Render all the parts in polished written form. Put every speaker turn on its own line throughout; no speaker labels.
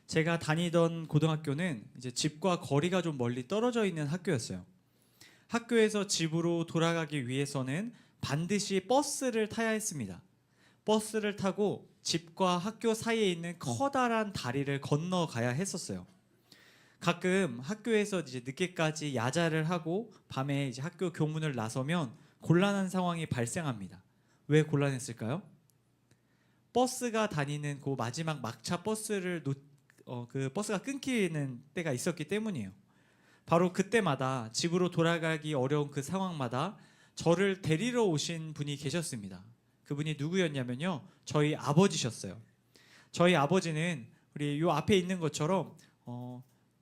제가 다니던 고등학교는 이제 집과 거리가 좀 멀리 떨어져 있는 학교였어요. 학교에서 집으로 돌아가기 위해서는 반드시 버스를 타야 했습니다. 버스를 타고 집과 학교 사이에 있는 커다란 다리를 건너가야 했었어요. 가끔 학교에서 이제 늦게까지 야자를 하고 밤에 이제 학교 교문을 나서면 곤란한 상황이 발생합니다. 왜 곤란했을까요? 버스가 다니는 그 마지막 막차 버스를 그 버스가 끊기는 때가 있었기 때문이에요. 바로 그때마다 집으로 돌아가기 어려운 그 상황마다 저를 데리러 오신 분이 계셨습니다. 그분이 누구였냐면요, 저희 아버지셨어요. 저희 아버지는 우리 요 앞에 있는 것처럼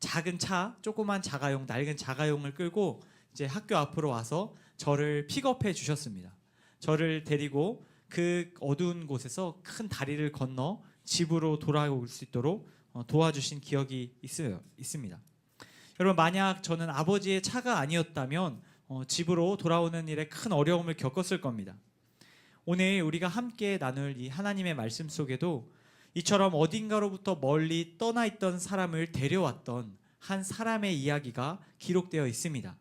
작은 차, 조그만 자가용, 낡은 자가용을 끌고 이제 학교 앞으로 와서 저를 픽업해 주셨습니다. 저를 데리고 그 어두운 곳에서 큰 다리를 건너 집으로 돌아올 수 있도록 도와주신 기억이 있습니다. 여러분, 만약 저는 아버지의 차가 아니었다면 집으로 돌아오는 일에 큰 어려움을 겪었을 겁니다. 오늘 우리가 함께 나눌 이 하나님의 말씀 속에도 이처럼 어딘가로부터 멀리 떠나 있던 사람을 데려왔던 한 사람의 이야기가 기록되어 있습니다.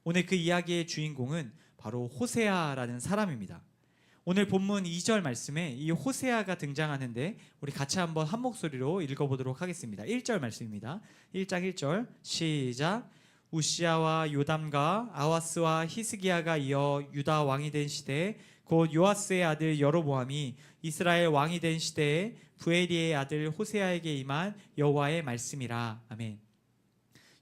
오늘 그 이야기의 주인공은 바로 호세아라는 사람입니다. 오늘 본문 2절 말씀에 이 호세아가 등장하는데 우리 같이 한번 한 목소리로 읽어보도록 하겠습니다. 1절 말씀입니다. 1장 1절 시작. 우시아와 요담과 아하스와 히스기야가 이어 유다 왕이 된 시대에 곧 요아스의 아들 여로보암이 이스라엘 왕이 된 시대에 부에리의 아들 호세아에게 임한 여호와의 말씀이라. 아멘.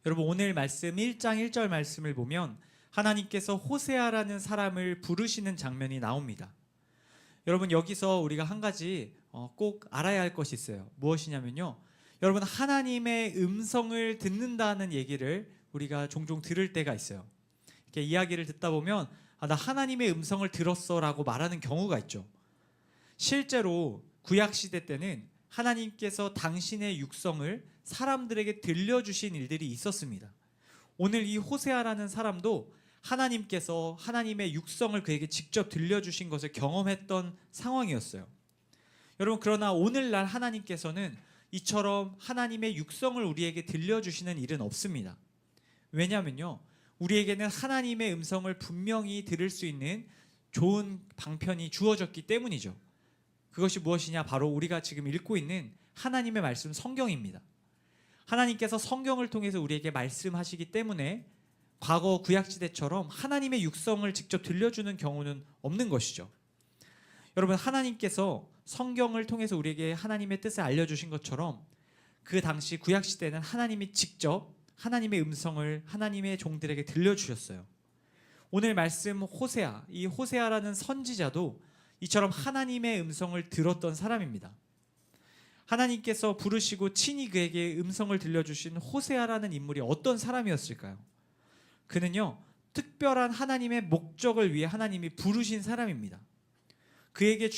여러분, 오늘 말씀 1장 1절 말씀을 보면 하나님께서 호세아라는 사람을 부르시는 장면이 나옵니다. 여러분, 여기서 우리가 한 가지 꼭 알아야 할 것이 있어요. 무엇이냐면요, 여러분, 하나님의 음성을 듣는다는 얘기를 우리가 종종 들을 때가 있어요. 이렇게 이야기를 듣다 보면 나 하나님의 음성을 들었어 라고 말하는 경우가 있죠. 실제로 구약시대 때는 하나님께서 당신의 육성을 사람들에게 들려주신 일들이 있었습니다. 오늘 이 호세아라는 사람도 하나님께서 하나님의 육성을 그에게 직접 들려주신 것을 경험했던 상황이었어요. 여러분, 그러나 오늘날 하나님께서는 이처럼 하나님의 육성을 우리에게 들려주시는 일은 없습니다. 왜냐하면요, 우리에게는 하나님의 음성을 분명히 들을 수 있는 좋은 방편이 주어졌기 때문이죠. 그것이 무엇이냐? 바로 우리가 지금 읽고 있는 하나님의 말씀 성경입니다. 하나님께서 성경을 통해서 우리에게 말씀하시기 때문에 과거 구약시대처럼 하나님의 육성을 직접 들려주는 경우는 없는 것이죠. 여러분, 하나님께서 성경을 통해서 우리에게 하나님의 뜻을 알려주신 것처럼 그 당시 구약시대는 하나님이 직접 하나님의 음성을 하나님의 종들에게 들려주셨어요. 오늘 말씀 호세아, 이 호세아라는 선지자도 이처럼 하나님의 음성을 들었던 사람입니다. 하나님께서 부르시고 친히 그에게 음성을 들려주신 호세아라는 인물이 어떤 사람이었을까요? 그는요, 특별한 하나님의 목적을 위해 하나님이 부르신 사람입니다. 그에게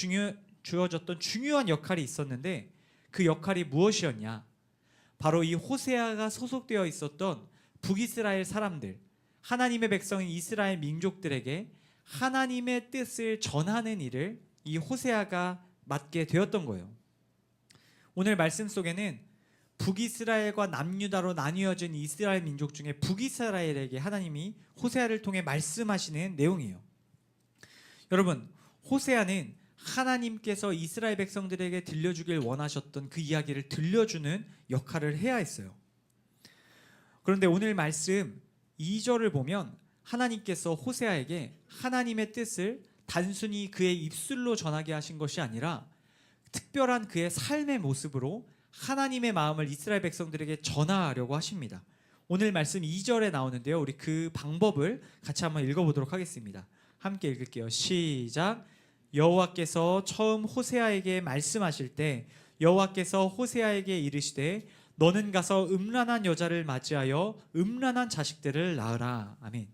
주어졌던 중요한 역할이 있었는데 그 역할이 무엇이었냐? 바로 이 호세아가 소속되어 있었던 북이스라엘 사람들, 하나님의 백성인 이스라엘 민족들에게 하나님의 뜻을 전하는 일을 이 호세아가 맡게 되었던 거예요. 오늘 말씀 속에는 북이스라엘과 남유다로 나뉘어진 이스라엘 민족 중에 북이스라엘에게 하나님이 호세아를 통해 말씀하시는 내용이에요. 여러분, 호세아는 하나님께서 이스라엘 백성들에게 들려주길 원하셨던 그 이야기를 들려주는 역할을 해야 했어요. 그런데 오늘 말씀 2절을 보면 하나님께서 호세아에게 하나님의 뜻을 단순히 그의 입술로 전하게 하신 것이 아니라 특별한 그의 삶의 모습으로 하나님의 마음을 이스라엘 백성들에게 전하려고 하십니다. 오늘 말씀 2절에 나오는데요, 우리 그 방법을 같이 한번 읽어보도록 하겠습니다. 함께 읽을게요. 시작. 여호와께서 처음 호세아에게 말씀하실 때 여호와께서 호세아에게 이르시되 너는 가서 음란한 여자를 맞이하여 음란한 자식들을 낳으라. 아멘.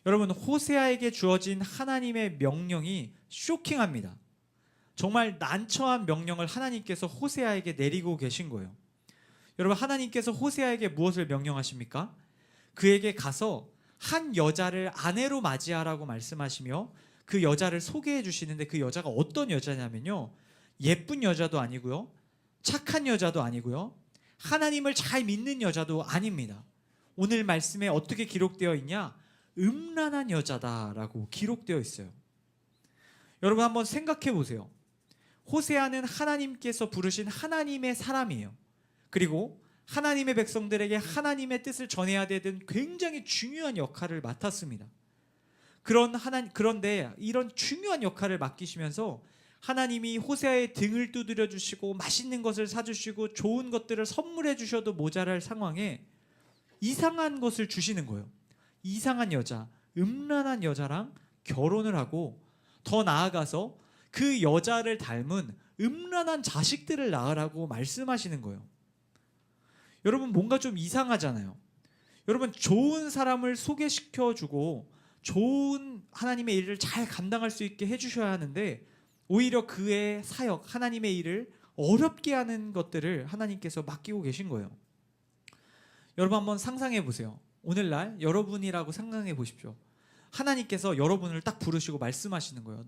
여러분, 호세아에게 주어진 하나님의 명령이 쇼킹합니다. 정말 난처한 명령을 하나님께서 호세아에게 내리고 계신 거예요. 여러분, 하나님께서 호세아에게 무엇을 명령하십니까? 그에게 가서 한 여자를 아내로 맞이하라고 말씀하시며 그 여자를 소개해 주시는데 그 여자가 어떤 여자냐면요, 예쁜 여자도 아니고요, 착한 여자도 아니고요, 하나님을 잘 믿는 여자도 아닙니다. 오늘 말씀에 어떻게 기록되어 있냐? 음란한 여자다라고 기록되어 있어요. 여러분 한번 생각해 보세요. 호세아는 하나님께서 부르신 하나님의 사람이에요. 그리고 하나님의 백성들에게 하나님의 뜻을 전해야 되는 굉장히 중요한 역할을 맡았습니다. 그런데 이런 중요한 역할을 맡기시면서 하나님이 호세아의 등을 두드려 주시고 맛있는 것을 사주시고 좋은 것들을 선물해 주셔도 모자랄 상황에 이상한 것을 주시는 거예요. 이상한 여자, 음란한 여자랑 결혼을 하고 더 나아가서 그 여자를 닮은 음란한 자식들을 낳으라고 말씀하시는 거예요. 여러분 뭔가 좀 이상하잖아요. 여러분 좋은 사람을 소개시켜주고 좋은 하나님의 일을 잘 감당할 수 있게 해주셔야 하는데 오히려 그의 사역, 하나님의 일을 어렵게 하는 것들을 하나님께서 맡기고 계신 거예요. 여러분 한번 상상해 보세요. 오늘날 여러분이라고 상상해 보십시오. 하나님께서 여러분을 딱 부르시고 말씀하시는 거예요.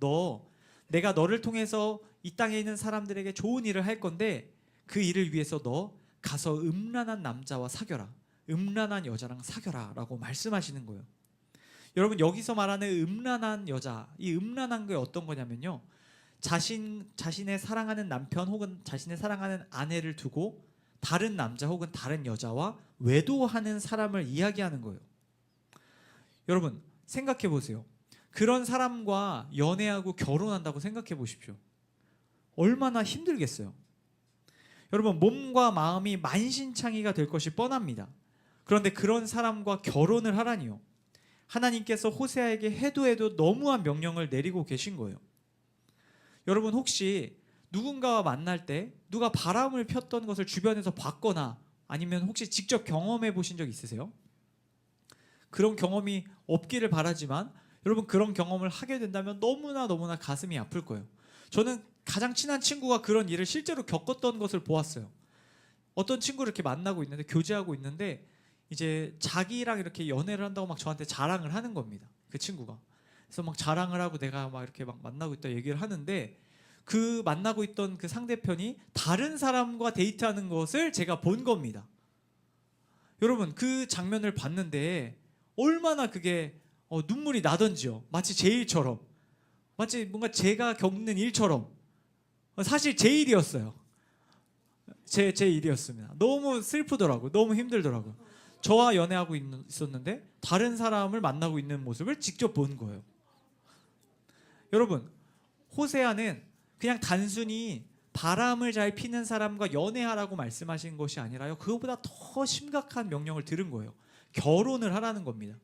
내가 너를 통해서 이 땅에 있는 사람들에게 좋은 일을 할 건데 그 일을 위해서 너 가서 음란한 남자와 사겨라. 음란한 여자랑 사겨라 라고 말씀하시는 거예요. 여러분 여기서 말하는 음란한 여자, 이 음란한 게 어떤 거냐면요, 자신의 사랑하는 남편 혹은 자신의 사랑하는 아내를 두고 다른 남자 혹은 다른 여자와 외도하는 사람을 이야기하는 거예요. 여러분 생각해 보세요. 그런 사람과 연애하고 결혼한다고 생각해 보십시오. 얼마나 힘들겠어요. 여러분 몸과 마음이 만신창이가 될 것이 뻔합니다. 그런데 그런 사람과 결혼을 하라니요. 하나님께서 호세아에게 해도 너무한 명령을 내리고 계신 거예요. 여러분 혹시 누군가와 만날 때 누가 바람을 폈던 것을 주변에서 봤거나 아니면 혹시 직접 경험해 보신 적 있으세요? 그런 경험이 없기를 바라지만 여러분 그런 경험을 하게 된다면 너무나 가슴이 아플 거예요. 저는 가장 친한 친구가 그런 일을 실제로 겪었던 것을 보았어요. 어떤 친구를 이렇게 만나고 있는데 교제하고 있는데 이제 자기랑 이렇게 연애를 한다고 막 저한테 자랑을 하는 겁니다. 그 친구가. 그래서 막 자랑을 하고 내가 막 이렇게 막 만나고 있다 얘기를 하는데 그 만나고 있던 그 상대편이 다른 사람과 데이트하는 것을 제가 본 겁니다. 여러분 그 장면을 봤는데 얼마나 그게 눈물이 나던지요. 마치 제 일처럼, 마치 뭔가 제가 겪는 일처럼. 사실 제 일이었어요. 제 일이었습니다. 너무 슬프더라고요. 너무 힘들더라고요. 저와 연애하고 있었는데 다른 사람을 만나고 있는 모습을 직접 본 거예요. 여러분 호세아는 그냥 단순히 바람을 잘 피는 사람과 연애하라고 말씀하신 것이 아니라요, 그것보다 더 심각한 명령을 들은 거예요. 결혼을 하라는 겁니다.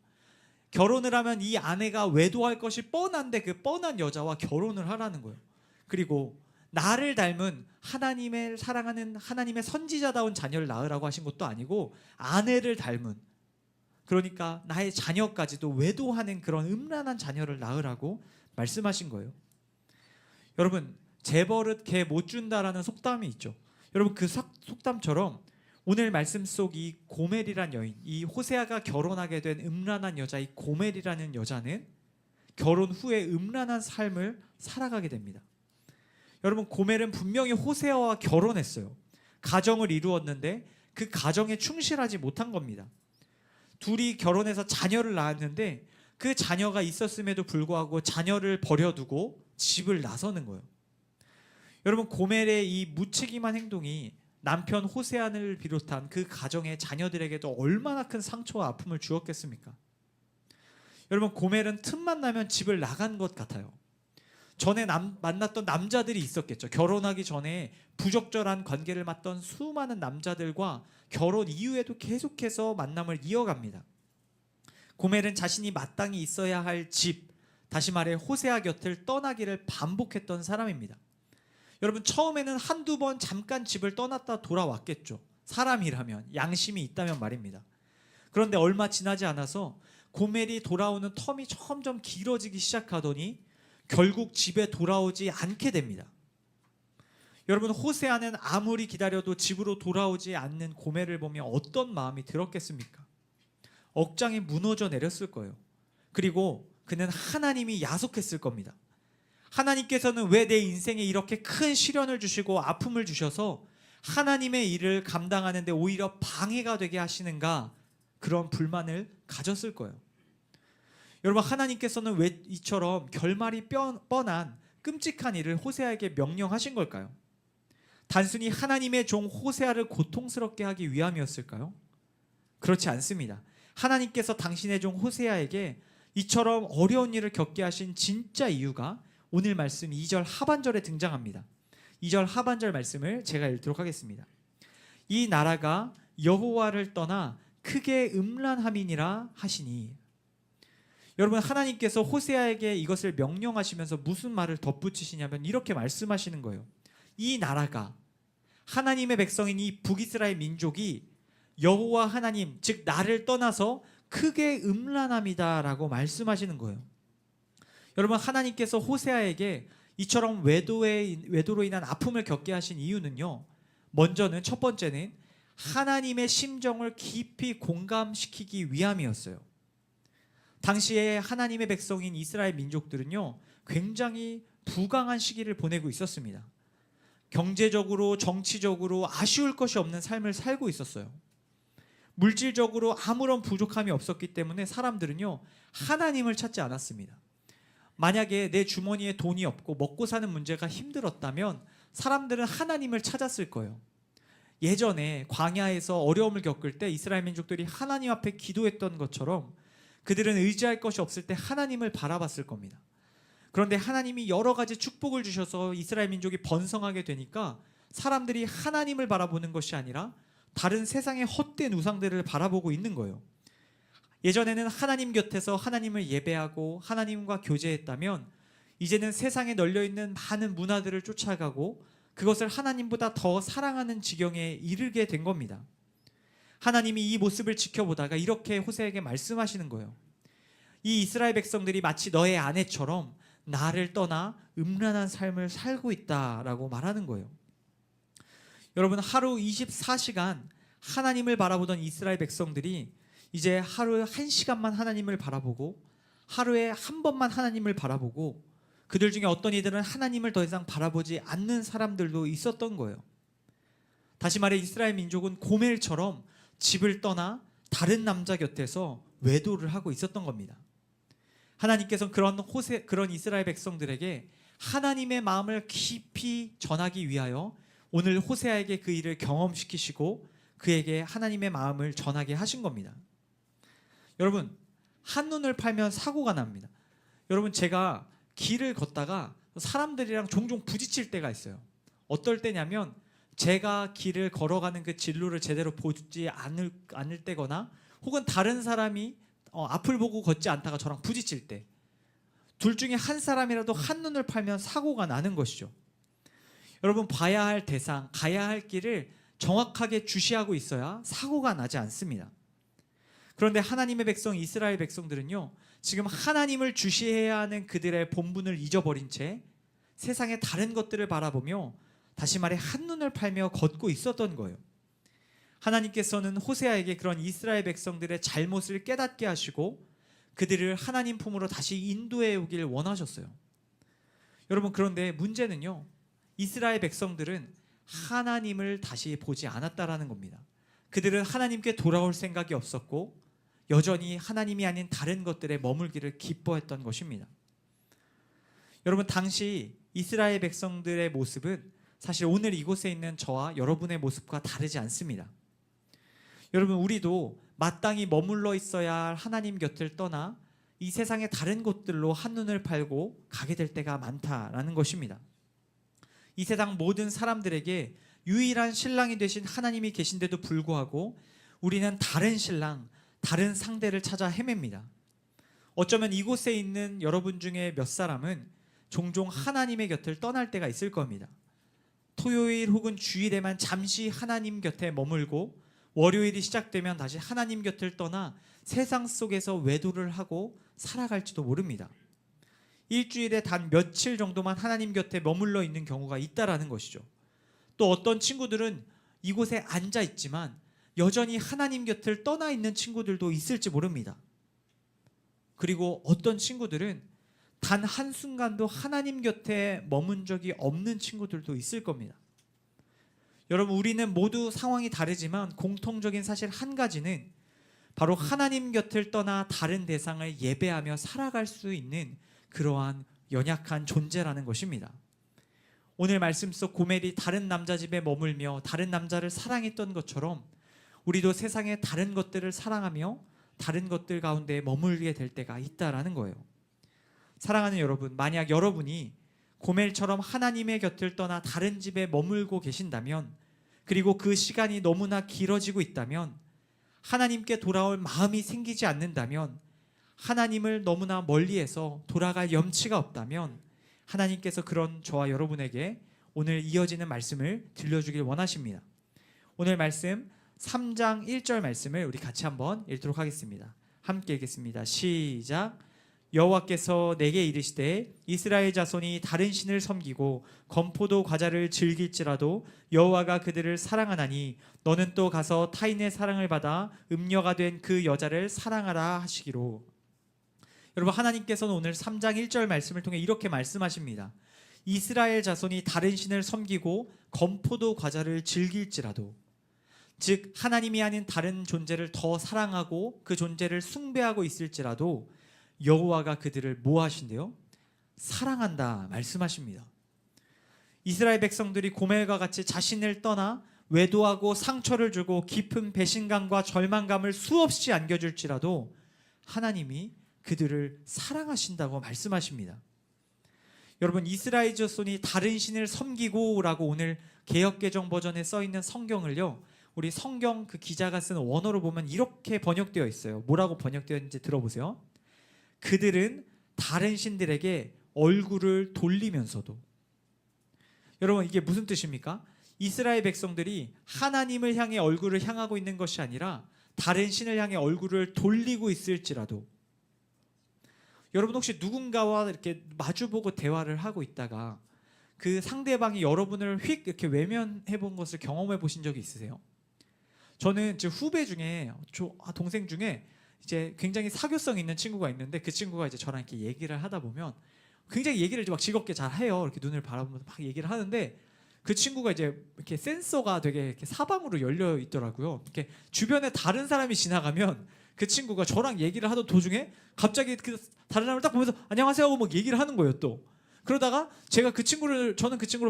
결혼을 하면 이 아내가 외도할 것이 뻔한데 그 뻔한 여자와 결혼을 하라는 거예요. 그리고 나를 닮은 하나님을 사랑하는 하나님의 선지자다운 자녀를 낳으라고 하신 것도 아니고 아내를 닮은, 그러니까 나의 자녀까지도 외도하는 그런 음란한 자녀를 낳으라고 말씀하신 거예요. 여러분 재버릇 개 못 준다라는 속담이 있죠. 여러분 그 속담처럼 오늘 말씀 속 이 고멜이란 여인, 이 호세아가 결혼하게 된 음란한 여자, 이 고멜이라는 여자는 결혼 후에 음란한 삶을 살아가게 됩니다. 여러분 고멜은 분명히 호세아와 결혼했어요. 가정을 이루었는데 그 가정에 충실하지 못한 겁니다. 둘이 결혼해서 자녀를 낳았는데 그 자녀가 있었음에도 불구하고 자녀를 버려두고 집을 나서는 거예요. 여러분 고멜의 이 무책임한 행동이 남편 호세아를 비롯한 그 가정의 자녀들에게도 얼마나 큰 상처와 아픔을 주었겠습니까? 여러분 고멜은 틈만 나면 집을 나간 것 같아요. 전에 만났던 남자들이 있었겠죠. 결혼하기 전에 부적절한 관계를 맡던 수많은 남자들과 결혼 이후에도 계속해서 만남을 이어갑니다. 고멜은 자신이 마땅히 있어야 할 집, 다시 말해 호세아 곁을 떠나기를 반복했던 사람입니다. 여러분 처음에는 한두 번 잠깐 집을 떠났다 돌아왔겠죠. 사람이라면, 양심이 있다면 말입니다. 그런데 얼마 지나지 않아서 고멜이 돌아오는 텀이 점점 길어지기 시작하더니 결국 집에 돌아오지 않게 됩니다. 여러분 호세아는 아무리 기다려도 집으로 돌아오지 않는 고멜을 보며 어떤 마음이 들었겠습니까? 억장이 무너져 내렸을 거예요. 그리고 그는 하나님이 야속했을 겁니다. 하나님께서는 왜 내 인생에 이렇게 큰 시련을 주시고 아픔을 주셔서 하나님의 일을 감당하는데 오히려 방해가 되게 하시는가, 그런 불만을 가졌을 거예요. 여러분, 하나님께서는 왜 이처럼 결말이 뻔한 끔찍한 일을 호세아에게 명령하신 걸까요? 단순히 하나님의 종 호세아를 고통스럽게 하기 위함이었을까요? 그렇지 않습니다. 하나님께서 당신의 종 호세아에게 이처럼 어려운 일을 겪게 하신 진짜 이유가 오늘 말씀 2절 하반절에 등장합니다. 2절 하반절 말씀을 제가 읽도록 하겠습니다. 이 나라가 여호와를 떠나 크게 음란함이니라 하시니. 여러분, 하나님께서 호세아에게 이것을 명령하시면서 무슨 말을 덧붙이시냐면 이렇게 말씀하시는 거예요. 이 나라가, 하나님의 백성인 이 북이스라엘 민족이 여호와 하나님, 즉 나를 떠나서 크게 음란함이다 라고 말씀하시는 거예요. 여러분, 하나님께서 호세아에게 이처럼 외도로 인한 아픔을 겪게 하신 이유는요, 먼저는, 첫 번째는 하나님의 심정을 깊이 공감시키기 위함이었어요. 당시에 하나님의 백성인 이스라엘 민족들은요, 굉장히 부강한 시기를 보내고 있었습니다. 경제적으로, 정치적으로 아쉬울 것이 없는 삶을 살고 있었어요. 물질적으로 아무런 부족함이 없었기 때문에 사람들은요, 하나님을 찾지 않았습니다. 만약에 내 주머니에 돈이 없고 먹고 사는 문제가 힘들었다면 사람들은 하나님을 찾았을 거예요. 예전에 광야에서 어려움을 겪을 때 이스라엘 민족들이 하나님 앞에 기도했던 것처럼 그들은 의지할 것이 없을 때 하나님을 바라봤을 겁니다. 그런데 하나님이 여러 가지 축복을 주셔서 이스라엘 민족이 번성하게 되니까 사람들이 하나님을 바라보는 것이 아니라 다른 세상의 헛된 우상들을 바라보고 있는 거예요. 예전에는 하나님 곁에서 하나님을 예배하고 하나님과 교제했다면 이제는 세상에 널려있는 많은 문화들을 쫓아가고 그것을 하나님보다 더 사랑하는 지경에 이르게 된 겁니다. 하나님이 이 모습을 지켜보다가 이렇게 호세에게 말씀하시는 거예요. 이 이스라엘 백성들이 마치 너의 아내처럼 나를 떠나 음란한 삶을 살고 있다라고 말하는 거예요. 여러분, 하루 24시간 하나님을 바라보던 이스라엘 백성들이 이제 하루에 1시간만 하나님을 바라보고 하루에 한 번만 하나님을 바라보고 그들 중에 어떤 이들은 하나님을 더 이상 바라보지 않는 사람들도 있었던 거예요. 다시 말해 이스라엘 민족은 고멜처럼 집을 떠나 다른 남자 곁에서 외도를 하고 있었던 겁니다. 하나님께서는 그런 이스라엘 백성들에게 하나님의 마음을 깊이 전하기 위하여 오늘 호세아에게 그 일을 경험시키시고 그에게 하나님의 마음을 전하게 하신 겁니다. 여러분, 한눈을 팔면 사고가 납니다. 여러분, 제가 길을 걷다가 사람들이랑 종종 부딪힐 때가 있어요. 어떨 때냐면 제가 길을 걸어가는 그 진로를 제대로 보지 않을 때거나 혹은 다른 사람이 앞을 보고 걷지 않다가 저랑 부딪힐 때, 둘 중에 한 사람이라도 한눈을 팔면 사고가 나는 것이죠. 여러분, 봐야 할 대상, 가야 할 길을 정확하게 주시하고 있어야 사고가 나지 않습니다. 그런데 하나님의 백성 이스라엘 백성들은요, 지금 하나님을 주시해야 하는 그들의 본분을 잊어버린 채 세상의 다른 것들을 바라보며 다시 말해 한눈을 팔며 걷고 있었던 거예요. 하나님께서는 호세아에게 그런 이스라엘 백성들의 잘못을 깨닫게 하시고 그들을 하나님 품으로 다시 인도해 오길 원하셨어요. 여러분, 그런데 문제는요, 이스라엘 백성들은 하나님을 다시 보지 않았다라는 겁니다. 그들은 하나님께 돌아올 생각이 없었고 여전히 하나님이 아닌 다른 것들에 머물기를 기뻐했던 것입니다. 여러분, 당시 이스라엘 백성들의 모습은 사실 오늘 이곳에 있는 저와 여러분의 모습과 다르지 않습니다. 여러분, 우리도 마땅히 머물러 있어야 할 하나님 곁을 떠나 이 세상의 다른 곳들로 한눈을 팔고 가게 될 때가 많다라는 것입니다. 이 세상 모든 사람들에게 유일한 신랑이 되신 하나님이 계신데도 불구하고 우리는 다른 신랑, 다른 상대를 찾아 헤맵니다. 어쩌면 이곳에 있는 여러분 중에 몇 사람은 종종 하나님의 곁을 떠날 때가 있을 겁니다. 토요일 혹은 주일에만 잠시 하나님 곁에 머물고 월요일이 시작되면 다시 하나님 곁을 떠나 세상 속에서 외도를 하고 살아갈지도 모릅니다. 일주일에 단 며칠 정도만 하나님 곁에 머물러 있는 경우가 있다라는 것이죠. 또 어떤 친구들은 이곳에 앉아 있지만 여전히 하나님 곁을 떠나 있는 친구들도 있을지 모릅니다. 그리고 어떤 친구들은 단 한순간도 하나님 곁에 머문 적이 없는 친구들도 있을 겁니다. 여러분, 우리는 모두 상황이 다르지만 공통적인 사실 한 가지는 바로 하나님 곁을 떠나 다른 대상을 예배하며 살아갈 수 있는 그러한 연약한 존재라는 것입니다. 오늘 말씀 속 고멜이 다른 남자 집에 머물며 다른 남자를 사랑했던 것처럼 우리도 세상의 다른 것들을 사랑하며 다른 것들 가운데 머물게 될 때가 있다라는 거예요. 사랑하는 여러분, 만약 여러분이 고멜처럼 하나님의 곁을 떠나 다른 집에 머물고 계신다면, 그리고 그 시간이 너무나 길어지고 있다면, 하나님께 돌아올 마음이 생기지 않는다면, 하나님을 너무나 멀리해서 돌아갈 염치가 없다면, 하나님께서 그런 저와 여러분에게 오늘 이어지는 말씀을 들려주길 원하십니다. 오늘 말씀 3장 1절 말씀을 우리 같이 한번 읽도록 하겠습니다. 함께 읽겠습니다. 시작. 여호와께서 내게 이르시되 이스라엘 자손이 다른 신을 섬기고 건포도 과자를 즐길지라도 여호와가 그들을 사랑하나니 너는 또 가서 타인의 사랑을 받아 음녀가 된 그 여자를 사랑하라 하시기로. 여러분, 하나님께서는 오늘 3장 1절 말씀을 통해 이렇게 말씀하십니다. 이스라엘 자손이 다른 신을 섬기고 건포도 과자를 즐길지라도, 즉 하나님이 아닌 다른 존재를 더 사랑하고 그 존재를 숭배하고 있을지라도 여호와가 그들을 뭐 하신대요? 사랑한다 말씀하십니다. 이스라엘 백성들이 고멜과 같이 자신을 떠나 외도하고 상처를 주고 깊은 배신감과 절망감을 수없이 안겨줄지라도 하나님이 그들을 사랑하신다고 말씀하십니다. 여러분, 이스라엘 자손이 다른 신을 섬기고 라고 오늘 개역개정 버전에 써있는 성경을요, 우리 성경 그 기자가 쓴 원어로 보면 이렇게 번역되어 있어요. 뭐라고 번역되어 있는지 들어보세요. 그들은 다른 신들에게 얼굴을 돌리면서도. 여러분, 이게 무슨 뜻입니까? 이스라엘 백성들이 하나님을 향해 얼굴을 향하고 있는 것이 아니라 다른 신을 향해 얼굴을 돌리고 있을지라도. 여러분, 혹시 누군가와 이렇게 마주보고 대화를 하고 있다가 그 상대방이 여러분을 휙 이렇게 외면해 본 것을 경험해 보신 적이 있으세요? 저는 제 후배 중에 동생 중에 이제 굉장히 사교성 있는 친구가 있는데, 그 친구가 이제 저랑 이렇게 얘기를 하다 보면 굉장히 얘기를 막 즐겁게 잘 해요. 이렇게 눈을 바라보면서 막 얘기를 하는데, 그 친구가 이제 이렇게 센서가 되게 이렇게 사방으로 열려 있더라고요. 이렇게 주변에 다른 사람이 지나가면 그 친구가 저랑 얘기를 하던 도중에 갑자기 그 다른 사람을 딱 보면서 안녕하세요 하고 막 얘기를 하는 거예요. 또 그러다가 저는 그 친구를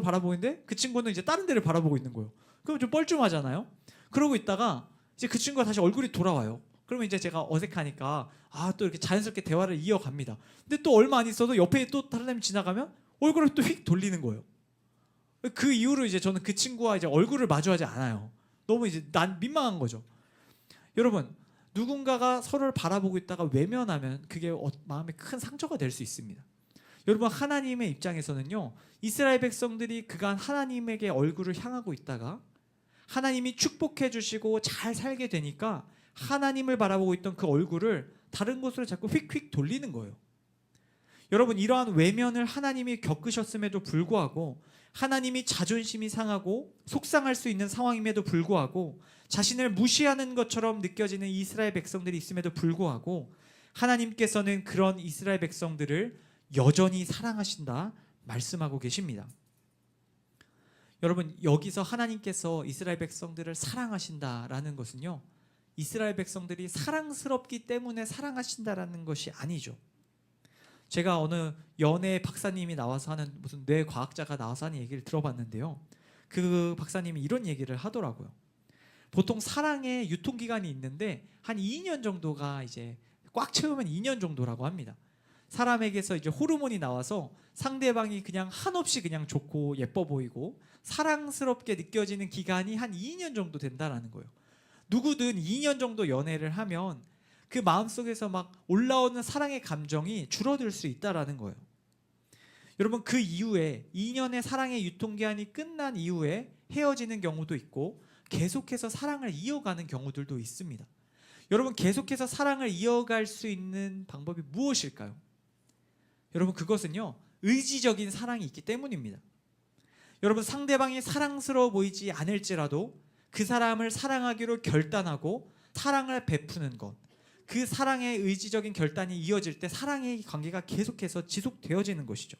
바라보고 있는데 그 친구는 이제 다른 데를 바라보고 있는 거예요. 그럼 좀 뻘쭘하잖아요. 그러고 있다가 이제 그 친구가 다시 얼굴이 돌아와요. 그러면 이제 제가 어색하니까 또 이렇게 자연스럽게 대화를 이어갑니다. 근데 또 얼마 안 있어도 옆에 또 다른 사람이 지나가면 얼굴을 또 휙 돌리는 거예요. 그 이후로 이제 저는 그 친구와 이제 얼굴을 마주하지 않아요. 너무 이제 민망한 거죠. 여러분, 누군가가 서로를 바라보고 있다가 외면하면 그게 마음에 큰 상처가 될 수 있습니다. 여러분, 하나님의 입장에서는요, 이스라엘 백성들이 그간 하나님에게 얼굴을 향하고 있다가 하나님이 축복해 주시고 잘 살게 되니까 하나님을 바라보고 있던 그 얼굴을 다른 곳으로 자꾸 휙휙 돌리는 거예요. 여러분, 이러한 외면을 하나님이 겪으셨음에도 불구하고, 하나님이 자존심이 상하고 속상할 수 있는 상황임에도 불구하고, 자신을 무시하는 것처럼 느껴지는 이스라엘 백성들이 있음에도 불구하고, 하나님께서는 그런 이스라엘 백성들을 여전히 사랑하신다 말씀하고 계십니다. 여러분, 여기서 하나님께서 이스라엘 백성들을 사랑하신다라는 것은요, 이스라엘 백성들이 사랑스럽기 때문에 사랑하신다라는 것이 아니죠. 제가 어느 연예 박사님이 나와서 하는, 무슨 뇌과학자가 나와서 하는 얘기를 들어봤는데요, 그 박사님이 이런 얘기를 하더라고요. 보통 사랑의 유통기간이 있는데 한 2년 정도가 이제 꽉 채우면 2년 정도라고 합니다. 사람에게서 이제 호르몬이 나와서 상대방이 그냥 한없이 그냥 좋고 예뻐 보이고 사랑스럽게 느껴지는 기간이 한 2년 정도 된다라는 거예요. 누구든 2년 정도 연애를 하면 그 마음속에서 막 올라오는 사랑의 감정이 줄어들 수 있다라는 거예요. 여러분, 그 이후에 2년의 사랑의 유통기한이 끝난 이후에 헤어지는 경우도 있고 계속해서 사랑을 이어가는 경우들도 있습니다. 여러분, 계속해서 사랑을 이어갈 수 있는 방법이 무엇일까요? 여러분, 그것은요, 의지적인 사랑이 있기 때문입니다. 여러분, 상대방이 사랑스러워 보이지 않을지라도 그 사람을 사랑하기로 결단하고 사랑을 베푸는 것, 그 사랑의 의지적인 결단이 이어질 때 사랑의 관계가 계속해서 지속되어지는 것이죠.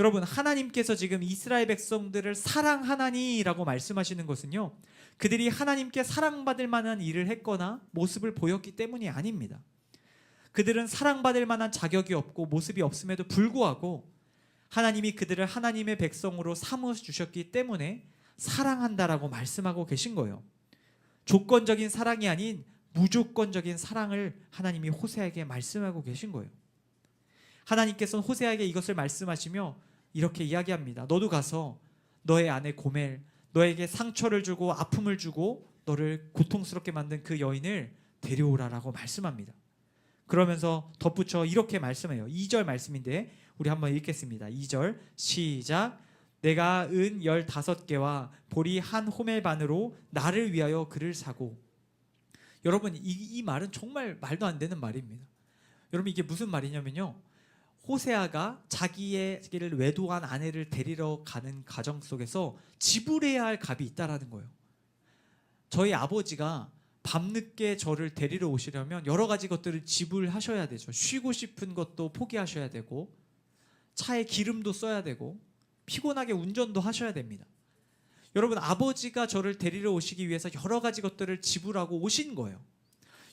여러분, 하나님께서 지금 이스라엘 백성들을 사랑하나니라고 말씀하시는 것은요, 그들이 하나님께 사랑받을 만한 일을 했거나 모습을 보였기 때문이 아닙니다. 그들은 사랑받을 만한 자격이 없고 모습이 없음에도 불구하고 하나님이 그들을 하나님의 백성으로 삼아 주셨기 때문에 사랑한다라고 말씀하고 계신 거예요. 조건적인 사랑이 아닌 무조건적인 사랑을 하나님이 호세아에게 말씀하고 계신 거예요. 하나님께서는 호세아에게 이것을 말씀하시며 이렇게 이야기합니다. 너도 가서 너의 아내 고멜, 너에게 상처를 주고 아픔을 주고 너를 고통스럽게 만든 그 여인을 데려오라라고 말씀합니다. 그러면서 덧붙여 이렇게 말씀해요. 2절 말씀인데 우리 한번 읽겠습니다. 2절 시작. 내가 은 15개와 보리 한 호멜 반으로 나를 위하여 그를 사고. 여러분, 이 말은 정말 말도 안 되는 말입니다. 여러분, 이게 무슨 말이냐면요, 호세아가 자기를 외도한 아내를 데리러 가는 과정 속에서 지불해야 할 값이 있다라는 거예요. 저희 아버지가 밤늦게 저를 데리러 오시려면 여러 가지 것들을 지불하셔야 되죠. 쉬고 싶은 것도 포기하셔야 되고, 차에 기름도 써야 되고, 피곤하게 운전도 하셔야 됩니다. 여러분, 아버지가 저를 데리러 오시기 위해서 여러 가지 것들을 지불하고 오신 거예요.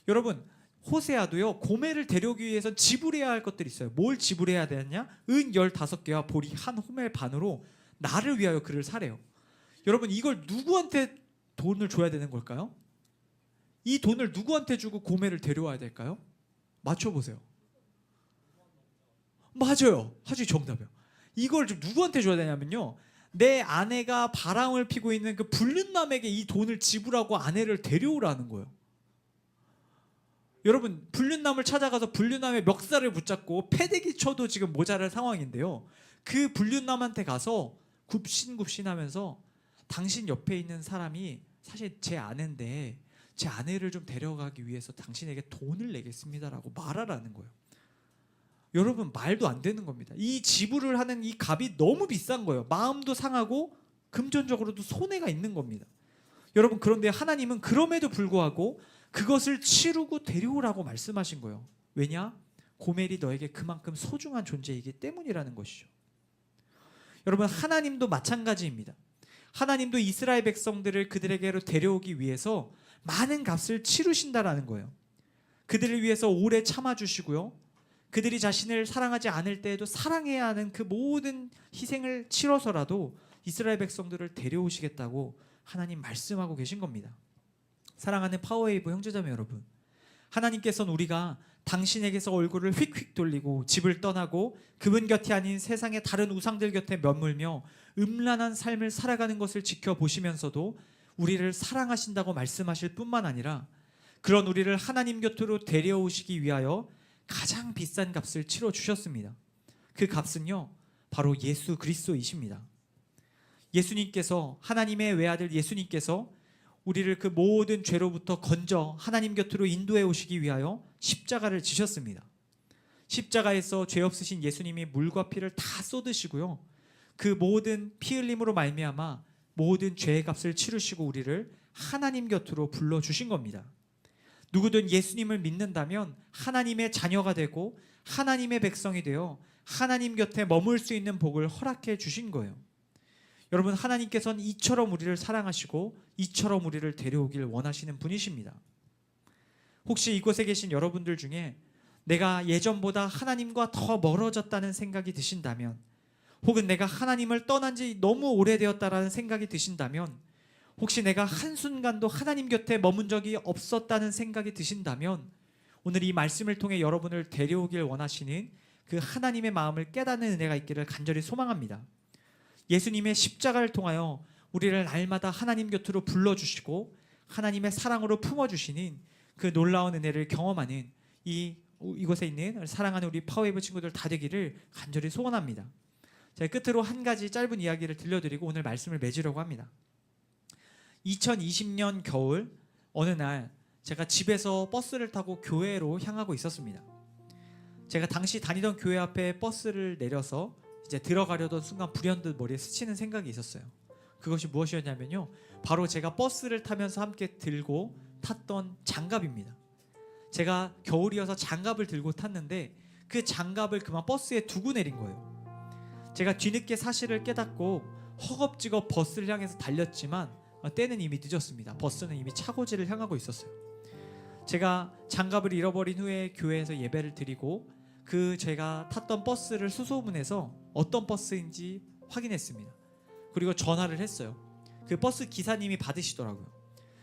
여러분, 호세아도요, 고멜을 데려오기 위해서 지불해야 할 것들이 있어요. 뭘 지불해야 되느냐? 은 15개와 보리 한 호멜 반으로 나를 위하여 그를 사래요. 여러분, 이걸 누구한테 돈을 줘야 되는 걸까요? 이 돈을 누구한테 주고 고멜을 데려와야 될까요? 맞춰보세요. 맞아요. 아주 정답이에요. 이걸 좀 누구한테 줘야 되냐면요, 내 아내가 바람을 피고 있는 그 불륜남에게 이 돈을 지불하고 아내를 데려오라는 거예요. 여러분, 불륜남을 찾아가서 불륜남의 멱살을 붙잡고 패대기 쳐도 지금 모자랄 상황인데요, 그 불륜남한테 가서 굽신굽신하면서 당신 옆에 있는 사람이 사실 제 아내인데 제 아내를 좀 데려가기 위해서 당신에게 돈을 내겠습니다라고 말하라는 거예요. 여러분, 말도 안 되는 겁니다. 이 지불을 하는 이 값이 너무 비싼 거예요. 마음도 상하고 금전적으로도 손해가 있는 겁니다. 여러분, 그런데 하나님은 그럼에도 불구하고 그것을 치르고 데려오라고 말씀하신 거예요. 왜냐? 고멜이 너에게 그만큼 소중한 존재이기 때문이라는 것이죠. 여러분, 하나님도 마찬가지입니다. 하나님도 이스라엘 백성들을 그들에게로 데려오기 위해서 많은 값을 치르신다라는 거예요. 그들을 위해서 오래 참아주시고요, 그들이 자신을 사랑하지 않을 때에도 사랑해야 하는 그 모든 희생을 치러서라도 이스라엘 백성들을 데려오시겠다고 하나님 말씀하고 계신 겁니다. 사랑하는 파워웨이브 형제자매 여러분, 하나님께서는 우리가 당신에게서 얼굴을 휙휙 돌리고 집을 떠나고 그분 곁이 아닌 세상의 다른 우상들 곁에 머물며 음란한 삶을 살아가는 것을 지켜보시면서도 우리를 사랑하신다고 말씀하실 뿐만 아니라 그런 우리를 하나님 곁으로 데려오시기 위하여 가장 비싼 값을 치러주셨습니다. 그 값은요, 바로 예수 그리스도이십니다. 예수님께서, 하나님의 외아들 예수님께서 우리를 그 모든 죄로부터 건져 하나님 곁으로 인도해 오시기 위하여 십자가를 지셨습니다. 십자가에서 죄 없으신 예수님이 물과 피를 다 쏟으시고요, 그 모든 피 흘림으로 말미암아 모든 죄의 값을 치르시고 우리를 하나님 곁으로 불러주신 겁니다. 누구든 예수님을 믿는다면 하나님의 자녀가 되고 하나님의 백성이 되어 하나님 곁에 머물 수 있는 복을 허락해 주신 거예요. 여러분, 하나님께서는 이처럼 우리를 사랑하시고 이처럼 우리를 데려오길 원하시는 분이십니다. 혹시 이곳에 계신 여러분들 중에 내가 예전보다 하나님과 더 멀어졌다는 생각이 드신다면, 혹은 내가 하나님을 떠난 지 너무 오래되었다라는 생각이 드신다면, 혹시 내가 한순간도 하나님 곁에 머문 적이 없었다는 생각이 드신다면, 오늘 이 말씀을 통해 여러분을 데려오길 원하시는 그 하나님의 마음을 깨닫는 은혜가 있기를 간절히 소망합니다. 예수님의 십자가를 통하여 우리를 날마다 하나님 곁으로 불러주시고 하나님의 사랑으로 품어주시는 그 놀라운 은혜를 경험하는 이곳에 있는 사랑하는 우리 파워웨이브 친구들 다 되기를 간절히 소원합니다. 제가 끝으로 한 가지 짧은 이야기를 들려드리고 오늘 말씀을 맺으려고 합니다. 2020년 겨울 어느 날 제가 집에서 버스를 타고 교회로 향하고 있었습니다. 제가 당시 다니던 교회 앞에 버스를 내려서 이제 들어가려던 순간 불현듯 머리에 스치는 생각이 있었어요. 그것이 무엇이었냐면요, 바로 제가 버스를 타면서 함께 들고 탔던 장갑입니다. 제가 겨울이어서 장갑을 들고 탔는데 그 장갑을 그만 버스에 두고 내린 거예요. 제가 뒤늦게 사실을 깨닫고 허겁지겁 버스를 향해서 달렸지만 때는 이미 늦었습니다. 버스는 이미 차고지를 향하고 있었어요. 제가 장갑을 잃어버린 후에 교회에서 예배를 드리고 그 제가 탔던 버스를 수소문해서 어떤 버스인지 확인했습니다. 그리고 전화를 했어요. 그 버스 기사님이 받으시더라고요.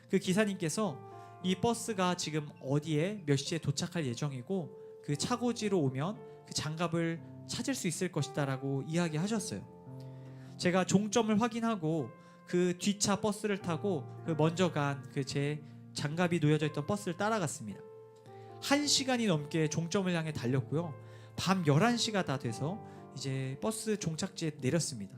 그 기사님께서 이 버스가 지금 어디에 몇 시에 도착할 예정이고 그 차고지로 오면 그 장갑을 찾을 수 있을 것이다 라고 이야기하셨어요. 제가 종점을 확인하고 그 뒷차 버스를 타고 그 먼저 간 그 제 장갑이 놓여져 있던 버스를 따라갔습니다. 1시간이 넘게 종점을 향해 달렸고요. 밤 11시가 다 돼서 이제 버스 종착지에 내렸습니다.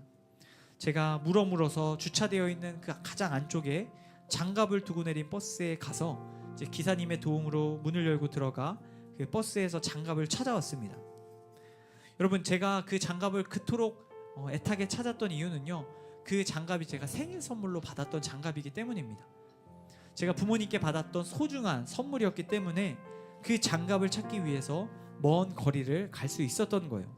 제가 물어서 주차되어 있는 그 가장 안쪽에 장갑을 두고 내린 버스에 가서 이제 기사님의 도움으로 문을 열고 들어가 그 버스에서 장갑을 찾아왔습니다. 여러분, 제가 그 장갑을 그토록 애타게 찾았던 이유는요, 그 장갑이 제가 생일 선물로 받았던 장갑이기 때문입니다. 제가 부모님께 받았던 소중한 선물이었기 때문에 그 장갑을 찾기 위해서 먼 거리를 갈 수 있었던 거예요.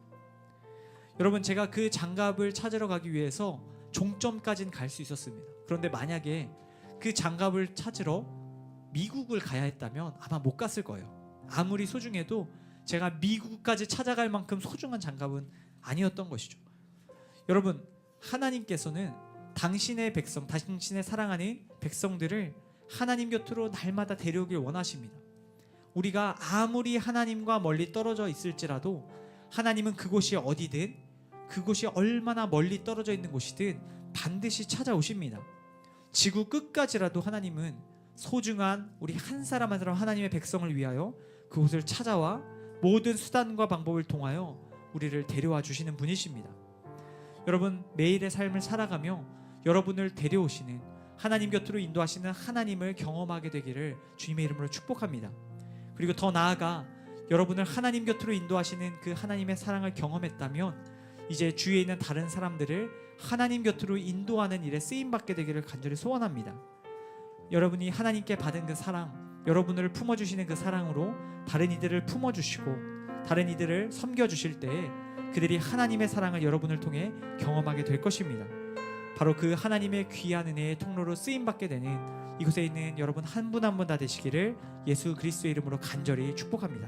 여러분, 제가 그 장갑을 찾으러 가기 위해서 종점까지는 갈 수 있었습니다. 그런데 만약에 그 장갑을 찾으러 미국을 가야 했다면 아마 못 갔을 거예요. 아무리 소중해도 제가 미국까지 찾아갈 만큼 소중한 장갑은 아니었던 것이죠. 여러분, 하나님께서는 당신의 백성, 당신의 사랑하는 백성들을 하나님 곁으로 날마다 데려오길 원하십니다. 우리가 아무리 하나님과 멀리 떨어져 있을지라도 하나님은 그곳이 어디든, 그곳이 얼마나 멀리 떨어져 있는 곳이든 반드시 찾아오십니다. 지구 끝까지라도 하나님은 소중한 우리 한 사람 한 사람 하나님의 백성을 위하여 그곳을 찾아와 모든 수단과 방법을 통하여 우리를 데려와 주시는 분이십니다. 여러분, 매일의 삶을 살아가며 여러분을 데려오시는, 하나님 곁으로 인도하시는 하나님을 경험하게 되기를 주님의 이름으로 축복합니다. 그리고 더 나아가 여러분을 하나님 곁으로 인도하시는 그 하나님의 사랑을 경험했다면 이제 주위에 있는 다른 사람들을 하나님 곁으로 인도하는 일에 쓰임받게 되기를 간절히 소원합니다. 여러분이 하나님께 받은 그 사랑, 여러분을 품어주시는 그 사랑으로 다른 이들을 품어주시고 다른 이들을 섬겨주실 때에 그들이 하나님의 사랑을 여러분을 통해 경험하게 될 것입니다. 바로 그 하나님의 귀한 은혜의 통로로 쓰임받게 되는 이곳에 있는 여러분 한 분 한 분 다 되시기를 예수 그리스도의 이름으로 간절히 축복합니다.